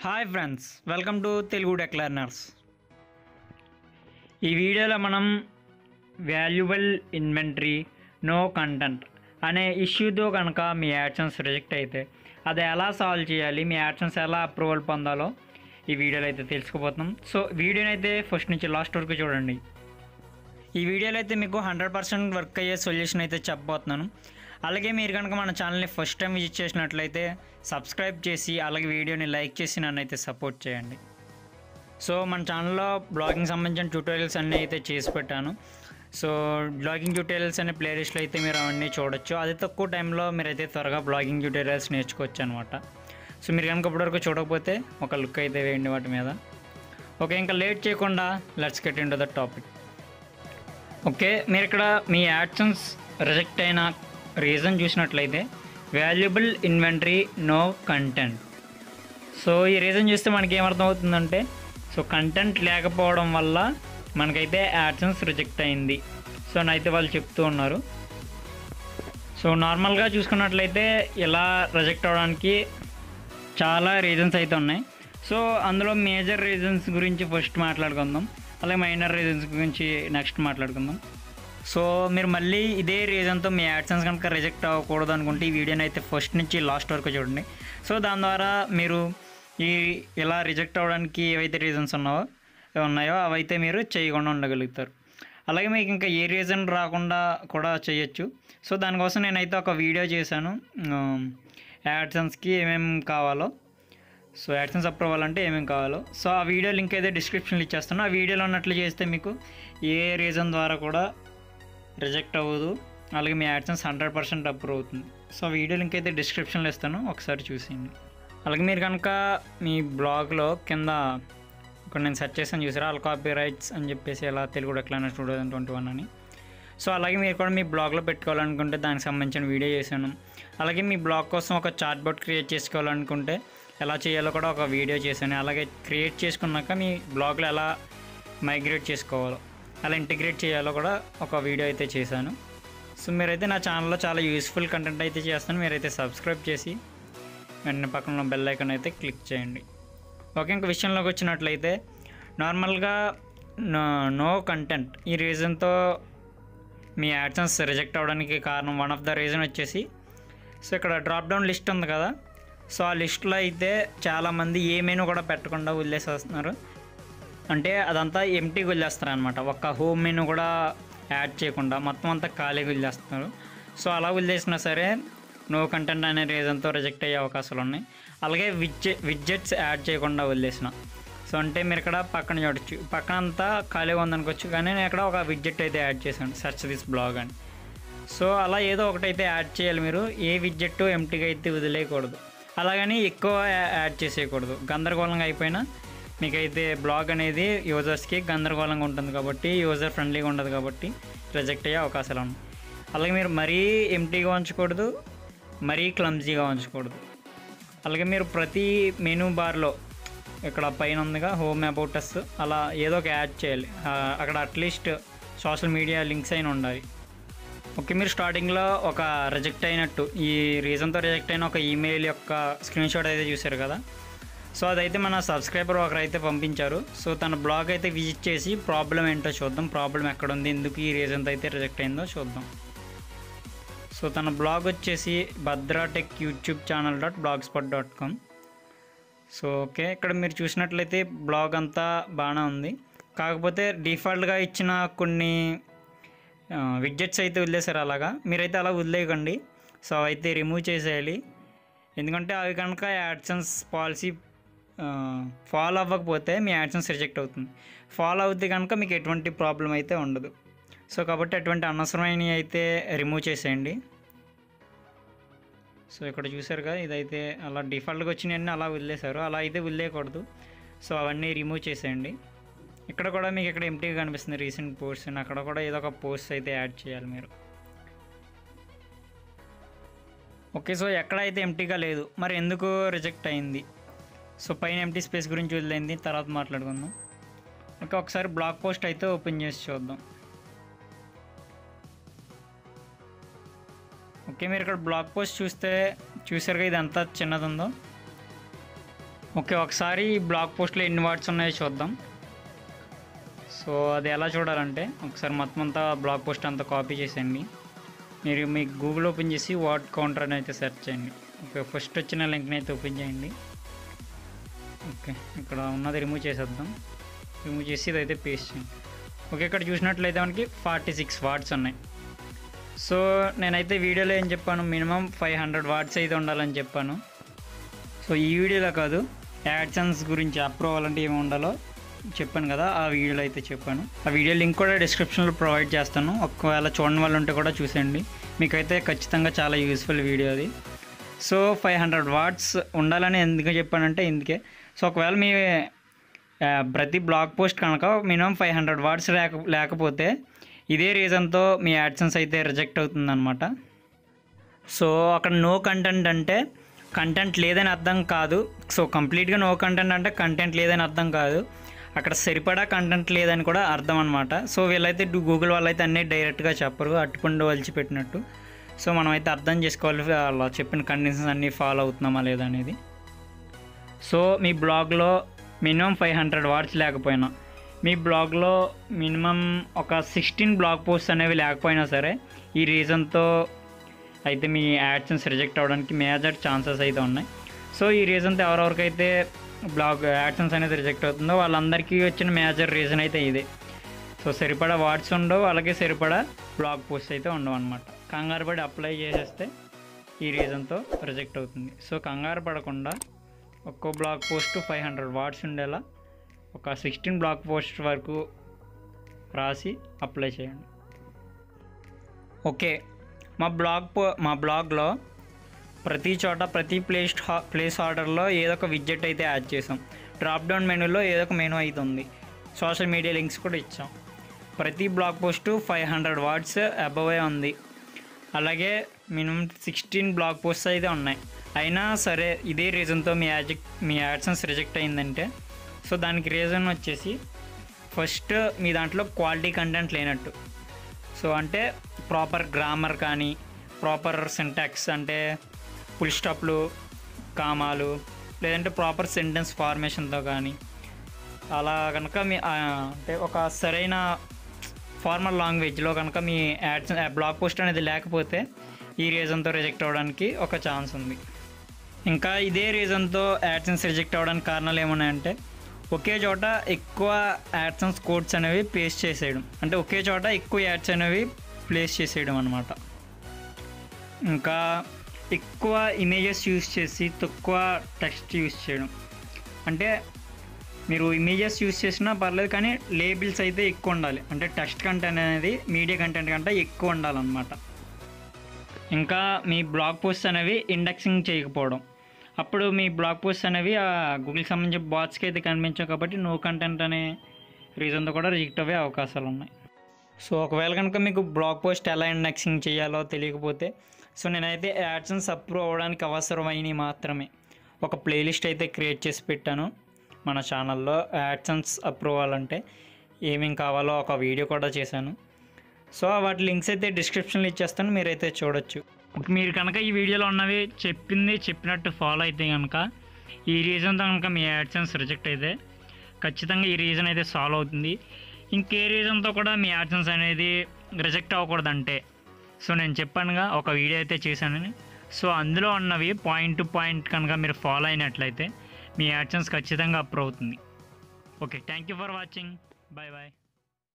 Hi friends, welcome to Telugu tech learners. ఈ వీడియోలో మనం వాల్యుబుల్ ఇన్వెంటరీ నో కంటెంట్ అనే ఇష్యూతో కనుక మీ యాడ్సెన్స్ రిజెక్ట్ అయితే అది ఎలా సాల్వ్ చేయాలి, మీ యాడ్సెన్స్ ఎలా అప్రూవల్ పొందాలో ఈ వీడియోలో అయితే తెలుసుకోబోతున్నాం. సో వీడియోని అయితే ఫస్ట్ నుంచి లాస్ట్ వరకు చూడండి. ఈ వీడియోలో అయితే మీకు 100% వర్క్ అయ్యే సొల్యూషన్ అయితే చెప్పబోతున్నాను. అలాగే మీరు కనుక మన ఛానల్ని ఫస్ట్ టైం విజిట్ చేసినట్లయితే సబ్స్క్రైబ్ చేసి అలాగే వీడియోని లైక్ చేసి నన్ను అయితే సపోర్ట్ చేయండి. సో మన ఛానల్లో బ్లాగింగ్ సంబంధించిన ట్యూటోరియల్స్ అన్నీ అయితే చేసి పెట్టాను. సో బ్లాగింగ్ ట్యూటోరియల్స్ అనే ప్లేలిస్ట్లో అయితే మీరు అవన్నీ చూడొచ్చు. అది తక్కువ టైంలో మీరైతే త్వరగా బ్లాగింగ్ ట్యూటోరియల్స్ నేర్చుకోవచ్చు అనమాట. సో మీరు కనుక ఇప్పటివరకు చూడకపోతే ఒక లుక్ అయితే వేయండి వాటి మీద. ఓకే, ఇంకా లేట్ చేయకుండా let's get into the topic. Okay, మీరు ఇక్కడ మీ యాడ్సెన్స్ రిజెక్ట్ అయిన రీజన్ చూసినట్లయితే valuable inventory no content. So ఈ రీజన్ చూస్తే మనకి ఏమర్థం అవుతుందంటే, సో కంటెంట్ లేకపోవడం వల్ల మనకైతే యాడ్సెన్స్ రిజెక్ట్ అయింది. సో అయితే వాళ్ళు చెప్తూ ఉన్నారు. సో నార్మల్గా చూసుకున్నట్లయితే ఇలా రిజెక్ట్ అవ్వడానికి చాలా రీజన్స్ అయితే ఉన్నాయి. సో అందులో మేజర్ రీజన్స్ గురించి ఫస్ట్ మాట్లాడుకుందాం, అలాగే మైనర్ రీజన్స్ గురించి నెక్స్ట్ మాట్లాడుకుందాం. సో మీరు మళ్ళీ ఇదే రీజన్తో మీ యాడ్సెన్స్ కనుక రిజెక్ట్ అవ్వకూడదు అనుకుంటే ఈ వీడియోని అయితే ఫస్ట్ నుంచి లాస్ట్ వరకు చూడండి. సో దాని ద్వారా మీరు ఇలా రిజెక్ట్ అవ్వడానికి ఏవైతే రీజన్స్ ఉన్నాయో అవైతే మీరు చేయకుండా ఉండగలుగుతారు. అలాగే మీకు ఇంకా ఏ రీజన్ రాకుండా కూడా చేయొచ్చు. సో దానికోసం నేనైతే ఒక వీడియో చేశాను, యాడ్సెన్స్కి ఏమేమి కావాలో, సో యాడ్సెన్స్ అప్రూవల్ అంటే ఏమేమి కావాలో. సో ఆ వీడియో లింక్ అయితే డిస్క్రిప్షన్లో ఇచ్చేస్తాను. ఆ వీడియోలో ఉన్నట్లు చేస్తే మీకు ఏ రీజన్ ద్వారా కూడా రిజెక్ట్ అవ్వదు, అలాగే మీ యాడ్సెన్స్ 100% అప్రూవ్ అవుతుంది. సో వీడియో లింక్ అయితే డిస్క్రిప్షన్లో ఇస్తాను, ఒకసారి చూసేయండి. అలాగే మీరు కనుక మీ బ్లాగ్లో కింద ఇక్కడ నేను సెర్చ్ చేసాను చూసారా, ఆల్ కాపీ రైట్స్ అని చెప్పేసి ఇలా తెలుగు టెక్ లెర్నర్స్ 2021 అని. సో అలాగే మీరు కూడా మీ బ్లాగ్లో పెట్టుకోవాలనుకుంటే దానికి సంబంధించిన వీడియో చేశాను. అలాగే మీ బ్లాగ్ కోసం ఒక చాట్ బోట్ క్రియేట్ చేసుకోవాలనుకుంటే ఎలా చేయాలో కూడా ఒక వీడియో చేశాను. అలాగే క్రియేట్ చేసుకున్నాక మీ బ్లాగ్లో ఎలా మైగ్రేట్ చేసుకోవాలో, అలా ఇంటిగ్రేట్ చేయాలో కూడా ఒక వీడియో అయితే చేశాను. సో మీరైతే నా ఛానల్లో చాలా యూస్ఫుల్ కంటెంట్ అయితే చేస్తాను. మీరైతే సబ్స్క్రైబ్ చేసి వెంటనే పక్కన బెల్ ఐకాన్ అయితే క్లిక్ చేయండి. ఓకే, ఇంక విషయంలోకి వచ్చినట్లయితే నార్మల్గా నో కంటెంట్ ఈ రీజన్తో మీ యాడ్సెన్స్ రిజెక్ట్ అవ్వడానికి కారణం వన్ ఆఫ్ ద రీజన్ వచ్చేసి, సో ఇక్కడ డ్రాప్ డౌన్ లిస్ట్ ఉంది కదా, సో ఆ లిస్ట్లో అయితే చాలామంది ఏ మెనూ కూడా పెట్టకుండా వదిలేసేస్తున్నారు. అంటే అదంతా ఎంటీగా వదిలేస్తారు అనమాట. ఒక్క హోమ్ మెనూ కూడా యాడ్ చేయకుండా మొత్తం అంతా ఖాళీగా వదిలేస్తున్నారు. సో అలా వదిలేసినా సరే నో కంటెంట్ అనే రీజన్తో రిజెక్ట్ అయ్యే అవకాశాలు ఉన్నాయి. అలాగే విడ్జెట్స్ యాడ్ చేయకుండా వదిలేసిన, సో అంటే మీరు ఇక్కడ పక్కన చూడొచ్చు, పక్కన అంతా ఖాళీగా ఉందనుకోవచ్చు, కానీ నేను ఇక్కడ ఒక విడ్జెట్ అయితే యాడ్ చేశాను, సెర్చ్ దిస్ బ్లాగ్ అని. సో అలా ఏదో ఒకటైతే యాడ్ చేయాలి. మీరు ఏ విడ్జెట్ ఎంటీగా అయితే వదిలేయకూడదు, అలాగని ఎక్కువ యాడ్ చేసేయకూడదు. గందరగోళంగా అయిపోయినా మీకైతే బ్లాగ్ అనేది యూజర్స్కి గందరగోళంగా ఉంటుంది కాబట్టి, యూజర్ ఫ్రెండ్లీగా ఉండదు కాబట్టి రిజెక్ట్ అయ్యే అవకాశాలు ఉన్నాయి. అలాగే మీరు మరీ ఎంటీగా ఉంచకూడదు, మరీ క్లమ్జీగా ఉంచకూడదు. అలాగే మీరు ప్రతి మెనూ బార్లో ఇక్కడ పైన ఉందిగా హోమ్ అబౌటస్, అలా ఏదో ఒక యాడ్ చేయాలి. అక్కడ అట్లీస్ట్ సోషల్ మీడియా లింక్స్ అయినా ఉండాలి. ఓకే, మీరు స్టార్టింగ్లో ఒక రిజెక్ట్ అయినట్టు, ఈ రీజన్తో రిజెక్ట్ అయిన ఒక ఈమెయిల్ యొక్క స్క్రీన్ షాట్ అయితే చూశారు కదా. సో అదైతే మన సబ్స్క్రైబర్ ఒకరైతే పంపించారు. సో తన బ్లాగ్ అయితే విజిట్ చేసి ప్రాబ్లం ఏంటో చూద్దాం, ప్రాబ్లం ఎక్కడ ఉంది, ఎందుకు ఈ రీజన్తో అయితే రిజెక్ట్ అయిందో చూద్దాం. సో తన బ్లాగ్ వచ్చేసి Bhadratech YouTube channel .blogspot.com. So okay, ఇక్కడ మీరు చూసినట్లయితే బ్లాగ్ అంతా బాగానే ఉంది, కాకపోతే డిఫాల్ట్గా ఇచ్చిన కొన్ని విడ్జెట్స్ అయితే వదిలేశారు. అలాగా మీరైతే అలా వదిలేయకండి. సో అయితే రిమూవ్ చేసేయాలి, ఎందుకంటే అవి కనుక యాడ్సెన్స్ పాలసీ ఫాలో అవ్వకపోతే మీ యాడ్సెన్స్ రిజెక్ట్ అవుతుంది. ఫాలో అవుతే కనుక మీకు ఎటువంటి ప్రాబ్లం అయితే ఉండదు. సో కాబట్టి అటువంటి అనవసరమైనవి అయితే రిమూవ్ చేసేయండి. సో ఇక్కడ చూసారు కదా, ఇదైతే అలా డిఫాల్ట్గా వచ్చినవన్నీ అలా వదిలేశారు, అలా అయితే వదిలేయకూడదు. సో అవన్నీ రిమూవ్ చేసేయండి. ఇక్కడ కూడా మీకు ఇక్కడ ఎంటీగా కనిపిస్తుంది రీసెంట్ పోస్ట్, అక్కడ కూడా ఏదో ఒక పోస్ట్ అయితే యాడ్ చేయాలి మీరు. ఓకే, సో ఎక్కడైతే ఎంటీగా లేదు, మరి ఎందుకు రిజెక్ట్ అయింది? సో పైన ఎంటీ స్పేస్ గురించి వదిలేంది, తర్వాత మాట్లాడుకుందాం. ఓకే, ఒకసారి బ్లాగ్ పోస్ట్ అయితే ఓపెన్ చేసి చూద్దాం. ఓకే, మీరు ఇక్కడ బ్లాగ్ పోస్ట్ చూసారుగా, ఇది ఎంత చిన్నది ఉందో. ఓకే, ఒకసారి బ్లాగ్ పోస్ట్లో ఎన్ని వర్డ్స్ ఉన్నాయో చూద్దాం. సో అది ఎలా చూడాలంటే ఒకసారి మొత్తం అంతా బ్లాగ్ పోస్ట్ అంతా కాపీ చేసేయండి. మీరు మీ గూగుల్ ఓపెన్ చేసి వర్డ్ కౌంటర్ అని అయితే సెర్చ్ చేయండి. ఓకే, ఫస్ట్ వచ్చిన లింక్ని అయితే ఓపెన్ చేయండి. ఓకే, ఇక్కడ ఉన్నది రిమూవ్ చేసేద్దాం. రిమూవ్ చేసి ఇదైతే పేస్ట్ చేయండి. ఓకే, ఇక్కడ చూసినట్లయితే మనకి 46 వర్డ్స్ ఉన్నాయి. సో నేనైతే వీడియోలో ఏం చెప్పాను, మినిమం 500 వర్డ్స్ అయితే ఉండాలని చెప్పాను. సో ఈ వీడియోలో కాదు, యాడ్సెన్స్ గురించి అప్రూవల్ అంటే ఏమి ఉండాలో చెప్పాను కదా, ఆ వీడియోలో అయితే చెప్పాను. ఆ వీడియో లింక్ కూడా డిస్క్రిప్షన్లో ప్రొవైడ్ చేస్తాను. ఒకవేళ చూడని వాళ్ళు ఉంటే కూడా చూసేయండి, మీకైతే ఖచ్చితంగా చాలా యూస్ఫుల్ వీడియో అది. సో 500 వర్డ్స్ ఉండాలని ఎందుకు చెప్పానంటే ఇందుకే. సో ఒకవేళ మీ ప్రతి బ్లాగ్ పోస్ట్ కనుక మినిమం 500 వర్డ్స్ లేకపోతే ఇదే రీజన్తో మీ యాడ్సెన్స్ అయితే రిజెక్ట్ అవుతుందన్నమాట. సో అక్కడ నో కంటెంట్ అంటే కంటెంట్ లేదని అర్థం కాదు. సో కంప్లీట్గా నో కంటెంట్ అంటే కంటెంట్ లేదని అర్థం కాదు, అక్కడ సరిపడా కంటెంట్ లేదని కూడా అర్థం అనమాట. సో వీళ్ళైతే గూగుల్ వాళ్ళైతే అన్నీ డైరెక్ట్గా చెప్పరు, అట్టుపండు వలిచిపెట్టినట్టు. సో మనమైతే అర్థం చేసుకోవాలి అలా చెప్పిన కండిషన్స్ అన్నీ ఫాలో అవుతున్నామా లేదా అనేది. సో మీ బ్లాగ్లో మినిమం 500 వర్డ్స్ లేకపోయినా, మీ బ్లాగ్లో మినిమం ఒక 16 బ్లాగ్ పోస్ట్ అనేవి లేకపోయినా సరే ఈ రీజన్తో అయితే మీ యాడ్సెన్స్ రిజెక్ట్ అవ్వడానికి మేజర్ ఛాన్సెస్ అయితే ఉన్నాయి. సో ఈ రీజన్తో ఎవరెవరికైతే బ్లాగ్ యాడ్సెన్స్ అనేది రిజెక్ట్ అవుతుందో వాళ్ళందరికీ వచ్చిన మేజర్ రీజన్ అయితే ఇదే. సో సరిపడా వర్డ్స్ ఉండవు, అలాగే సరిపడా బ్లాగ్ పోస్ట్ అయితే ఉండవు అనమాట. కంగారు పడి అప్లై చేసేస్తే ఈ రీజన్తో రిజెక్ట్ అవుతుంది. సో కంగారు పడకుండా ఒక్కో బ్లాగ్ పోస్ట్ 500 వర్డ్స్ ఉండేలా ఒక 16 బ్లాగ్ పోస్ట్ వరకు రాసి అప్లై చేయండి. ఓకే, మా బ్లాగ్లో ప్రతి చోట ప్రతి ప్లేస్ ఆర్డర్లో ఏదో ఒక విడ్జెట్ అయితే యాడ్ చేసాం. డ్రాప్డౌన్ మెనూలో ఏదో ఒక మెనూ అయితే ఉంది. సోషల్ మీడియా లింక్స్ కూడా ఇచ్చాం. ప్రతి బ్లాగ్ పోస్టు 500 వర్డ్స్ అబవే ఉంది. అలాగే మినిమం 16 బ్లాగ్ పోస్ట్స్ అయితే ఉన్నాయి. అయినా సరే ఇదే రీజన్తో మీ యాడ్సెన్స్ రిజెక్ట్ అయిందంటే సో దానికి రీజన్ వచ్చేసి ఫస్ట్ మీ దాంట్లో క్వాలిటీ కంటెంట్ లేనట్టు. సో అంటే ప్రాపర్ గ్రామర్ కానీ, ప్రాపర్ సింటాక్స్ అంటే ఫుల్ స్టాప్లు, కామాలు, లేదంటే ప్రాపర్ సెంటెన్స్ ఫార్మేషన్తో కానీ అలా కనుక మీ అంటే ఒక సరైన ఫార్మల్ లాంగ్వేజ్లో కనుక మీ బ్లాగ్ పోస్ట్ అనేది లేకపోతే ఈ రీజన్తో రిజెక్ట్ అవ్వడానికి ఒక ఛాన్స్ ఉంది. ఇంకా ఇదే రీజన్తో యాడ్సెన్స్ రిజెక్ట్ అవ్వడానికి కారణాలు ఏమున్నాయంటే ఒకే చోట ఎక్కువ యాడ్సెన్స్ కోడ్స్ అనేవి పేస్ట్ చేసేయడం, అంటే ఒకే చోట ఎక్కువ యాడ్స్ అనేవి ప్లేస్ చేసేయడం అనమాట. ఇంకా ఎక్కువ ఇమేజెస్ యూస్ చేసి తక్కువ టెక్స్ట్ యూస్ చేయడం. అంటే మీరు ఇమేజెస్ యూస్ చేసినా పర్లేదు కానీ లేబుల్స్ అయితే ఎక్కువ ఉండాలి, అంటే టెక్స్ట్ కంటెంట్ అనేది మీడియా కంటెంట్ కంటే ఎక్కువ ఉండాలన్నమాట. ఇంకా మీ బ్లాగ్ పోస్ట్ అనేవి ఇండెక్సింగ్ చేయకపోవడం, అప్పుడు మీ బ్లాగ్ పోస్ట్ అనేవి గూగుల్కి సంబంధించిన బాట్స్కి అయితే కనిపించాం కాబట్టి నో కంటెంట్ అనే రీజన్తో కూడా రిజెక్ట్ అయ్యే అవకాశాలు ఉన్నాయి. సో ఒకవేళ కనుక మీకు బ్లాగ్ పోస్ట్ ఎలా ఇండెక్సింగ్ చేయాలో తెలియకపోతే సో నేనైతే యాడ్సెన్స్ అప్రూవ్ అవ్వడానికి అవసరమైనవి మాత్రమే ఒక ప్లేలిస్ట్ అయితే క్రియేట్ చేసి పెట్టాను మన ఛానల్లో. యాడ్సెన్స్ అప్రూవల్ అంటే ఏమేం కావాలో ఒక వీడియో కూడా చేశాను. సో వాటి లింక్స్ అయితే డిస్క్రిప్షన్లో ఇచ్చేస్తాను, మీరైతే చూడొచ్చు. మీరు కనుక ఈ వీడియోలో ఉన్నవి చెప్పినట్టు ఫాలో అయితే కనుక ఈ రీజన్తో కనుక మీ యాడ్సెన్స్ రిజెక్ట్ అయితే ఖచ్చితంగా ఈ రీజన్ అయితే సాల్వ్ అవుతుంది. ఇంకే రీజన్తో కూడా మీ యాడ్సెన్స్ అనేది రిజెక్ట్ అవ్వకూడదంటే సో నేను చెప్పానుగా ఒక వీడియో అయితే చేశానని, సో అందులో ఉన్నవి పాయింట్ టు పాయింట్ కనుక మీరు ఫాలో అయినట్లయితే మీ యాడ్సెన్స్ ఖచ్చితంగా అప్రూవ్ అవుతుంది. Okay, thank you for watching, bye bye.